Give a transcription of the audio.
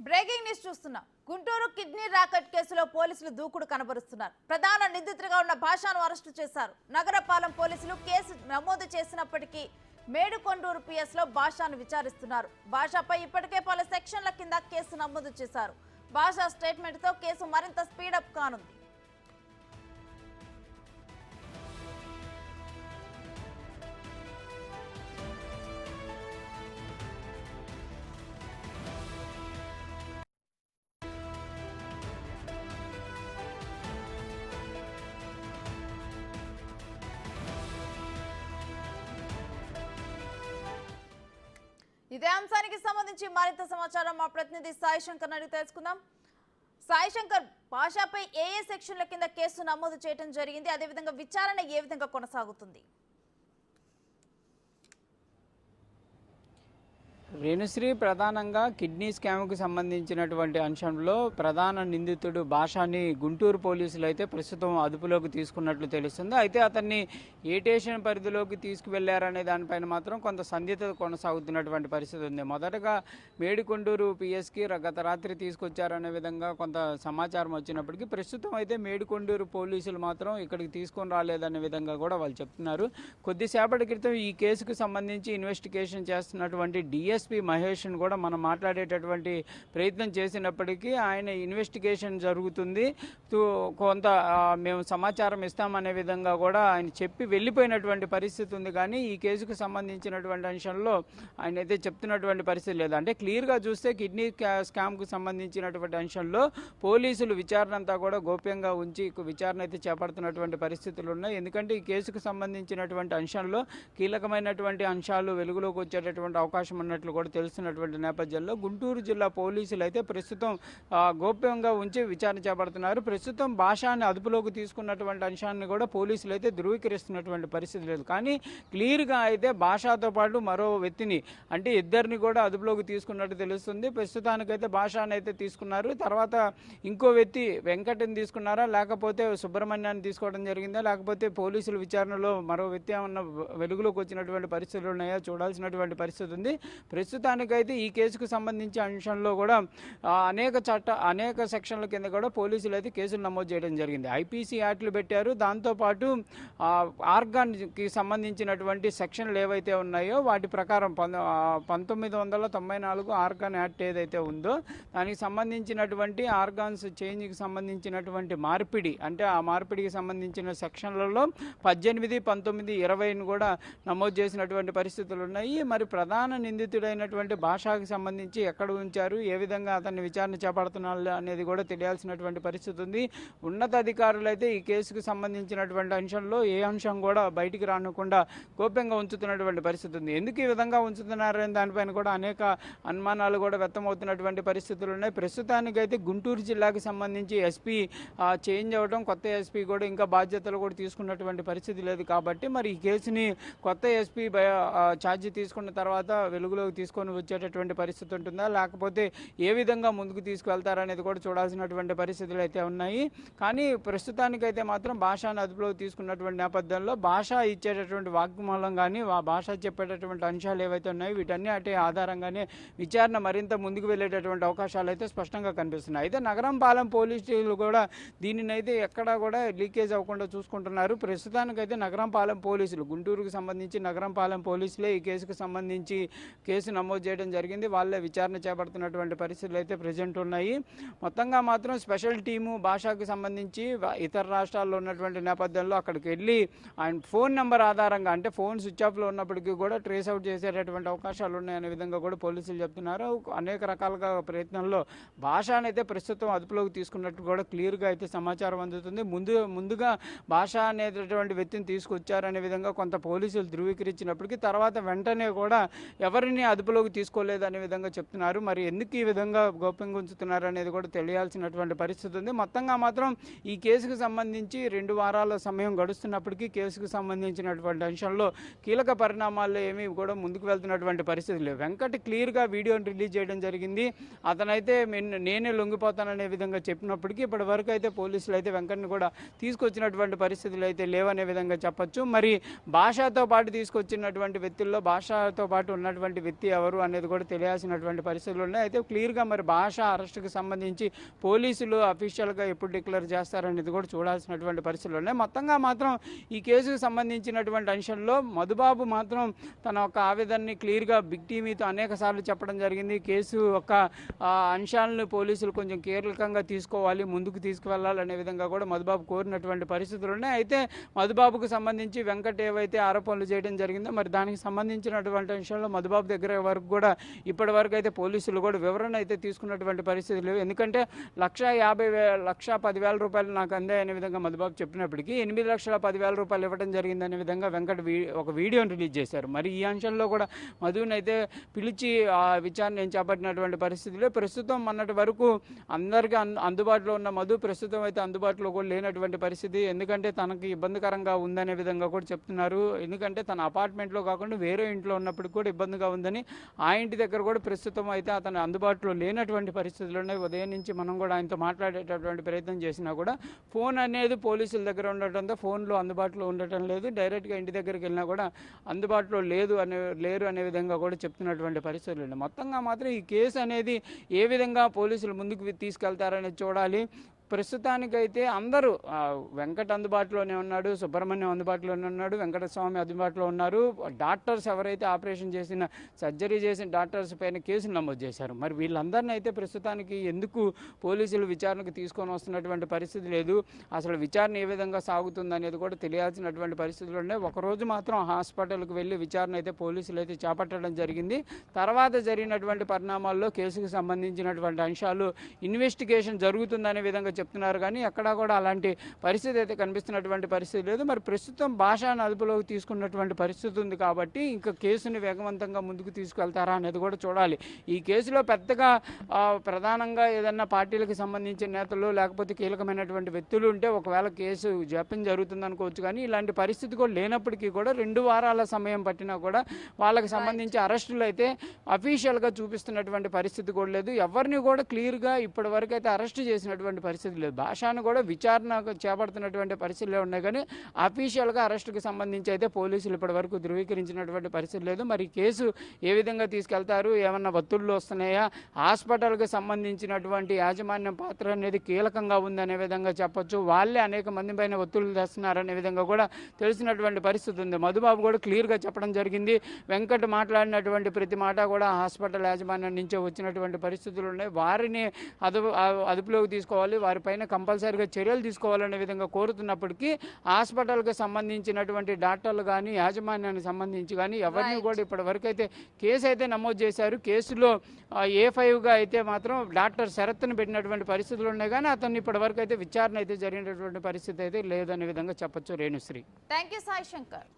Breaking news చూస్తున్నాం. Guntur kidney racket కేసులో పోలీసులు దూకుడు కనబరుస్తున్నారు. ప్రధాన నిందితుడిగా ఉన్న భాషను అరెస్టు చేశారు. నగరపాలెం పోలీసులు కేసు నమోదు చేసినప్పటికీ మేడుకొండూరు పిఎస్ లో భాషను విచారిస్తున్నారు. భాషపై ఇప్పటికే పలు సెక్షన్ల కింద కేసు నమోదు చేశారు. భాష స్టేట్మెంట్ తో కేసు మరింత స్పీడప్ కానుంది. ఇదే అంశానికి సంబంధించి మరింత సమాచారం మా ప్రతినిధి సాయి శంకర్ అడిగి తెలుసుకుందాం. సాయి శంకర్, భాషపై ఏ సెక్షన్ల కింద కేసు నమోదు చేయడం జరిగింది, అదేవిధంగా విచారణ ఏ విధంగా కొనసాగుతుంది? రేణుశ్రీ, ప్రధానంగా కిడ్నీ స్కామ్కు సంబంధించినటువంటి అంశంలో ప్రధాన నిందితుడు భాషాని గుంటూరు పోలీసులు అయితే ప్రస్తుతం అదుపులోకి తీసుకున్నట్లు తెలుస్తుంది. అయితే అతన్ని ఏ స్టేషన్ పరిధిలోకి తీసుకువెళ్లారనే దానిపైన మాత్రం కొంత సందిగ్ధత కొనసాగుతున్నటువంటి పరిస్థితి ఉంది. మొదటగా మేడికొండూరు పిఎస్కి గత రాత్రి తీసుకొచ్చారనే విధంగా కొంత సమాచారం వచ్చినప్పటికీ ప్రస్తుతం అయితే మేడికొండూరు పోలీసులు మాత్రం ఇక్కడికి తీసుకొని రాలేదనే విధంగా కూడా వాళ్ళు చెప్తున్నారు. కొద్దిసేపటి క్రితం ఈ కేసుకు సంబంధించి ఇన్వెస్టిగేషన్ చేస్తున్నటువంటి డిఎస్పీ మహేష్ను కూడా మనం మాట్లాడేటటువంటి ప్రయత్నం చేసినప్పటికీ ఆయన ఇన్వెస్టిగేషన్ జరుగుతుంది, కొంత మేము సమాచారం ఇస్తామనే విధంగా కూడా ఆయన చెప్పి వెళ్ళిపోయినటువంటి పరిస్థితి ఉంది. కానీ ఈ కేసుకు సంబంధించినటువంటి అంశంలో ఆయన అయితే చెప్తున్నటువంటి పరిస్థితి లేదు. అంటే క్లియర్గా చూస్తే కిడ్నీ స్కామ్కు సంబంధించినటువంటి అంశంలో పోలీసులు విచారణ అంతా కూడా గోప్యంగా ఉంచి విచారణ అయితే చేపడుతున్నటువంటి పరిస్థితులు ఉన్నాయి. ఎందుకంటే ఈ కేసుకు సంబంధించినటువంటి అంశంలో కీలకమైనటువంటి అంశాలు వెలుగులోకి వచ్చేటటువంటి అవకాశం ఉన్నట్లు కూడా తెలుస్తున్నటువంటి నేపథ్యంలో గుంటూరు జిల్లా పోలీసులు అయితే ప్రస్తుతం గోప్యంగా ఉంచి విచారణ చేపడుతున్నారు. ప్రస్తుతం భాషాన్ని అదుపులోకి తీసుకున్నటువంటి అంశాన్ని కూడా పోలీసులు అయితే ధృవీకరిస్తున్నటువంటి పరిస్థితి లేదు. కానీ క్లియర్గా అయితే భాషతో పాటు మరో వ్యక్తిని, అంటే ఇద్దరిని కూడా అదుపులోకి తీసుకున్నట్టు తెలుస్తుంది. ప్రస్తుతానికైతే భాషాన్ని అయితే తీసుకున్నారు. తర్వాత ఇంకో వ్యక్తి వెంకటని తీసుకున్నారా, లేకపోతే సుబ్రహ్మణ్యాన్ని తీసుకోవడం జరిగిందా, లేకపోతే పోలీసుల విచారణలో మరో వ్యక్తి ఏమన్నా వెలుగులోకి వచ్చినటువంటి పరిస్థితులు ఉన్నాయా చూడాల్సినటువంటి పరిస్థితి ఉంది. ప్రస్తుతానికైతే ఈ కేసుకు సంబంధించి అంశంలో కూడా అనేక సెక్షన్ల కింద కూడా పోలీసులు అయితే కేసులు నమోదు చేయడం జరిగింది. ఐపీసీ యాక్ట్లు పెట్టారు. దాంతోపాటు ఆర్గాన్కి సంబంధించినటువంటి సెక్షన్లు ఏవైతే ఉన్నాయో వాటి ప్రకారం 1994 ఆర్గాన్ యాక్ట్ ఏదైతే ఉందో దానికి సంబంధించినటువంటి ఆర్గాన్స్ చేంజ్కి సంబంధించినటువంటి మార్పిడి, అంటే ఆ మార్పిడికి సంబంధించిన సెక్షన్లలో 18, 19, 20ని కూడా నమోదు చేసినటువంటి పరిస్థితులు ఉన్నాయి. మరి ప్రధాన నిందితుడైనటువంటి భాషకు సంబంధించి ఎక్కడ ఉంచారు, ఏ విధంగా అతన్ని విచారణ చేపడుతున్నారు అనేది కూడా తెలియాల్సినటువంటి పరిస్థితి ఉంది. ఉన్నతాధికారులు అయితే ఈ కేసుకు సంబంధించినటువంటి అంశంలో ఏ అంశం కూడా బయటికి రానివ్వకుండా గోప్యంగా ఉంచుతున్నటువంటి పరిస్థితి ఉంది. ఎందుకు ఈ విధంగా ఉంచుతున్నారనే దానిపైన కూడా అనేక అనుమానాలు కూడా వ్యక్తమవుతున్నటువంటి పరిస్థితులు ఉన్నాయి. ప్రస్తుతానికైతే గుంటూరు జిల్లాకు సంబంధించి ఎస్పీ చేంజ్ అవ్వడం, కొత్త ఎస్పీ కూడా ఇంకా బాధ్యతలు కూడా తీసుకున్నటువంటి పరిస్థితి లేదు. కాబట్టి మరి ఈ కేసుని కొత్త ఎస్పీ ఛార్జ్ తీసుకున్న తర్వాత వెలుగులోకి తీసుకొని వచ్చేటటువంటి పరిస్థితి ఉంటుందా, లేకపోతే ఏ విధంగా ముందుకు తీసుకువెళ్తారనేది కూడా చూడాల్సినటువంటి పరిస్థితులు అయితే ఉన్నాయి. కానీ ప్రస్తుతానికైతే మాత్రం భాషను అదుపులోకి తీసుకున్నటువంటి నేపథ్యంలో భాష ఇచ్చేటటువంటి వాగ్మూలం కానీ ఆ భాష చెప్పేటటువంటి అంశాలు ఏవైతే ఉన్నాయో వీటన్నిటి ఆధారంగానే విచారణ మరింత ముందుకు వెళ్ళేటటువంటి అవకాశాలు అయితే స్పష్టంగా కనిపిస్తున్నాయి. అయితే నగరంపాలెం పోలీసులు కూడా దీనిని అయితే ఎక్కడా కూడా లీకేజ్ అవ్వకుండా చూసుకుంటున్నారు. ప్రస్తుతానికైతే నగరంపాలెం పోలీసులు, గుంటూరుకు సంబంధించి నగరంపాలెం పోలీసులే ఈ కేసుకు సంబంధించి కేసు నమోదు చేయడం జరిగింది. వాళ్ళే విచారణ చేపడుతున్నటువంటి పరిస్థితులు అయితే ప్రజెంట్ ఉన్నాయి. మొత్తంగా మాత్రం స్పెషల్ టీము భాషకు సంబంధించి ఇతర రాష్ట్రాల్లో ఉన్నటువంటి నేపథ్యంలో అక్కడికి వెళ్ళి ఆయన ఫోన్ నెంబర్ ఆధారంగా, అంటే ఫోన్ స్విచ్ ఆఫ్లో ఉన్నప్పటికీ కూడా ట్రేస్ అవుట్ చేసేటటువంటి అవకాశాలు ఉన్నాయనే విధంగా కూడా పోలీసులు చెప్తున్నారు. అనేక రకాలుగా ప్రయత్నంలో భాషను అయితే ప్రస్తుతం అదుపులోకి తీసుకున్నట్టు కూడా క్లియర్గా అయితే సమాచారం అందుతుంది. ముందుగా భాష అనేటటువంటి వ్యక్తిని తీసుకొచ్చారనే విధంగా కొంత పోలీసులు ధృవీకరించినప్పటికీ తర్వాత వెంటనే కూడా ఎవరిని అదుపులోకి తీసుకోలేదనే విధంగా చెప్తున్నారు. మరి ఎందుకు ఈ విధంగా గోప్యంగా ఉంచుతున్నారు అనేది కూడా తెలియాల్సినటువంటి పరిస్థితి ఉంది. మొత్తంగా మాత్రం ఈ కేసుకు సంబంధించి 2 వారాల సమయం గడుస్తున్నప్పటికీ కేసుకు సంబంధించినటువంటి అంశంలో కీలక పరిణామాల్లో ఏమీ కూడా ముందుకు వెళ్తున్నటువంటి పరిస్థితి లేవు. వెంకట్ క్లియర్గా వీడియోని రిలీజ్ చేయడం జరిగింది. అతనైతే నేనే లొంగిపోతాననే విధంగా చెప్పినప్పటికీ ఇప్పటి వరకు అయితే పోలీసులు అయితే వెంకట్ని కూడా తీసుకొచ్చినటువంటి పరిస్థితులు అయితే లేవనే విధంగా చెప్పొచ్చు. మరి భాషతో పాటు తీసుకొచ్చినటువంటి వ్యక్తుల్లో భాషతో పాటు ఉన్నటువంటి వ్యక్తి ఎవరు అనేది కూడా తెలియాల్సినటువంటి పరిస్థితులు ఉన్నాయి. అయితే క్లియర్గా మరి భాష అరెస్టుకు సంబంధించి పోలీసులు అఫీషియల్గా ఎప్పుడు డిక్లేర్ చేస్తారనేది కూడా చూడాల్సినటువంటి పరిస్థితులు ఉన్నాయి. మొత్తంగా మాత్రం ఈ కేసుకు సంబంధించినటువంటి అంశంలో మధుబాబు మాత్రం తన యొక్క ఆవేదనని క్లియర్గా బిగ్ టీవీతో అనేక సార్లు చెప్పడం జరిగింది. కేసు యొక్క అంశాలను పోలీసులు కొంచెం కీలకంగా తీసుకోవాలి, ముందుకు తీసుకువెళ్ళాలనే విధంగా కూడా మధుబాబు కోరినటువంటి పరిస్థితులు ఉన్నాయి. అయితే మధుబాబుకు సంబంధించి వెంకట్ ఏవైతే ఆరోపణలు చేయడం జరిగిందో మరి దానికి సంబంధించినటువంటి అంశంలో మధుబాబు దగ్గర వరకు కూడా ఇప్పటి వరకు అయితే పోలీసులు కూడా వివరణ అయితే తీసుకున్నటువంటి పరిస్థితి లేవు. ఎందుకంటే 1,50,000 రూపాయలు నాకు అందాయనే విధంగా మధుబాబు చెప్పినప్పటికీ 8,10,000 రూపాయలు ఇవ్వడం జరిగిందనే విధంగా వెంకట్ ఒక వీడియోని రిలీజ్ చేశారు. మరి ఈ అంశంలో కూడా మధుని అయితే పిలిచి విచారణ ఏం చేపట్టినటువంటి పరిస్థితిలో ప్రస్తుతం మొన్నటి వరకు అందరికీ అందుబాటులో ఉన్న మధు ప్రస్తుతం అయితే అందుబాటులో కూడా లేనటువంటి పరిస్థితి. ఎందుకంటే తనకి ఇబ్బందికరంగా ఉందనే విధంగా కూడా చెప్తున్నారు. ఎందుకంటే తన అపార్ట్మెంట్లో కాకుండా వేరే ఇంట్లో ఉన్నప్పుడు కూడా ఇబ్బందిగా ఉందని ఆ ఇంటి దగ్గర కూడా ప్రస్తుతం అయితే అతను అందుబాటులో లేనటువంటి పరిస్థితుల్లోనే ఉదయం నుంచి మనం కూడా ఆయనతో మాట్లాడేటటువంటి ప్రయత్నం చేసినా కూడా ఫోన్ అనేది పోలీసుల దగ్గర ఉండటంతో ఫోన్లో అందుబాటులో ఉండటం లేదు. డైరెక్ట్గా ఇంటి దగ్గరికి వెళ్ళినా కూడా అందుబాటులో లేరు అనే విధంగా కూడా చెప్తున్నటువంటి పరిస్థితులు ఉన్నాయి. మొత్తంగా మాత్రం ఈ కేసు అనేది ఏ విధంగా పోలీసులు ముందుకు తీసుకెళ్తారనేది చూడాలి. ప్రస్తుతానికైతే అందరూ వెంకట్ అందుబాటులోనే ఉన్నాడు, సుబ్రహ్మణ్యం అందుబాటులోనే ఉన్నాడు, వెంకటస్వామి అందుబాటులో ఉన్నారు. డాక్టర్స్ ఎవరైతే ఆపరేషన్ చేసిన సర్జరీ చేసిన డాక్టర్స్ పైన కేసులు నమోదు చేశారు. మరి వీళ్ళందరినీ అయితే ప్రస్తుతానికి ఎందుకు పోలీసులు విచారణకు తీసుకొని వస్తున్నటువంటి పరిస్థితి లేదు. అసలు విచారణ ఏ విధంగా సాగుతుంది అనేది కూడా తెలియాల్సినటువంటి పరిస్థితులు ఉన్నాయి. ఒకరోజు మాత్రం హాస్పిటల్కి వెళ్ళి విచారణ అయితే పోలీసులు అయితే చేపట్టడం జరిగింది. తర్వాత జరిగినటువంటి పరిణామాల్లో కేసుకు సంబంధించినటువంటి అంశాలు ఇన్వెస్టిగేషన్ జరుగుతుందనే విధంగా చెప్తున్నారు. కానీ ఎక్కడా కూడా అలాంటి పరిస్థితి అయితే కనిపిస్తున్నటువంటి పరిస్థితి లేదు. మరి ప్రస్తుతం భాషను అదుపులోకి తీసుకున్నటువంటి పరిస్థితి ఉంది కాబట్టి ఇంకా కేసుని వేగవంతంగా ముందుకు తీసుకెళ్తారా అనేది కూడా చూడాలి. ఈ కేసులో పెద్దగా ప్రధానంగా ఏదన్నా పార్టీలకు సంబంధించిన నేతలు లేకపోతే కీలకమైనటువంటి వ్యక్తులు ఉంటే ఒకవేళ కేసు జపం జరుగుతుంది అనుకోవచ్చు. కానీ ఇలాంటి పరిస్థితి కూడా లేనప్పటికీ కూడా 2 వారాల సమయం పట్టినా కూడా వాళ్ళకి సంబంధించి అరెస్టులు అయితే అఫీషియల్గా చూపిస్తున్నటువంటి పరిస్థితి కూడా లేదు. ఎవరిని కూడా క్లియర్గా ఇప్పటి వరకు అయితే అరెస్ట్ చేసినటువంటి పరిస్థితి లేదు. భాషను కూడా విచారణ చేపడుతున్నటువంటి పరిస్థితులే ఉన్నాయి. కానీ అఫీషియల్గా అరెస్టుకు సంబంధించి అయితే పోలీసులు ఇప్పటి వరకు ధృవీకరించినటువంటి పరిస్థితి లేదు. మరి కేసు ఏ విధంగా తీసుకెళ్తారు, ఏమన్నా ఒత్తిళ్లు వస్తున్నాయా, హాస్పిటల్కి సంబంధించినటువంటి యాజమాన్యం పాత్ర అనేది కీలకంగా ఉందనే విధంగా చెప్పొచ్చు. వాళ్ళే అనేక మంది పైన ఒత్తిళ్లు తెస్తున్నారనే విధంగా కూడా తెలిసినటువంటి పరిస్థితి ఉంది. మధుబాబు కూడా క్లియర్గా చెప్పడం జరిగింది. వెంకట్ మాట్లాడినటువంటి ప్రతి మాట కూడా హాస్పిటల్ యాజమాన్యం నుంచే వచ్చినటువంటి పరిస్థితులు ఉన్నాయి. వారిని అదుపులోకి తీసుకోవాలి, వారిపైన కంపల్సరీగా చర్యలు తీసుకోవాలనే విధంగా కోరుతున్నప్పటికీ హాస్పిటల్కి సంబంధించినటువంటి డాక్టర్లు కానీ యాజమాన్యానికి సంబంధించి కానీ ఎవరిని కూడా ఇప్పటి వరకు అయితే కేసు అయితే నమోదు చేశారు. కేసులో A5గా అయితే మాత్రం డాక్టర్ శరత్ను పెట్టినటువంటి పరిస్థితులు ఉన్నాయి. కానీ అతన్ని ఇప్పటి వరకు అయితే విచారణ అయితే జరిగినటువంటి పరిస్థితి అయితే లేదనే విధంగా చెప్పొచ్చు. రేణుశ్రీ. Thank you Sai Shankar.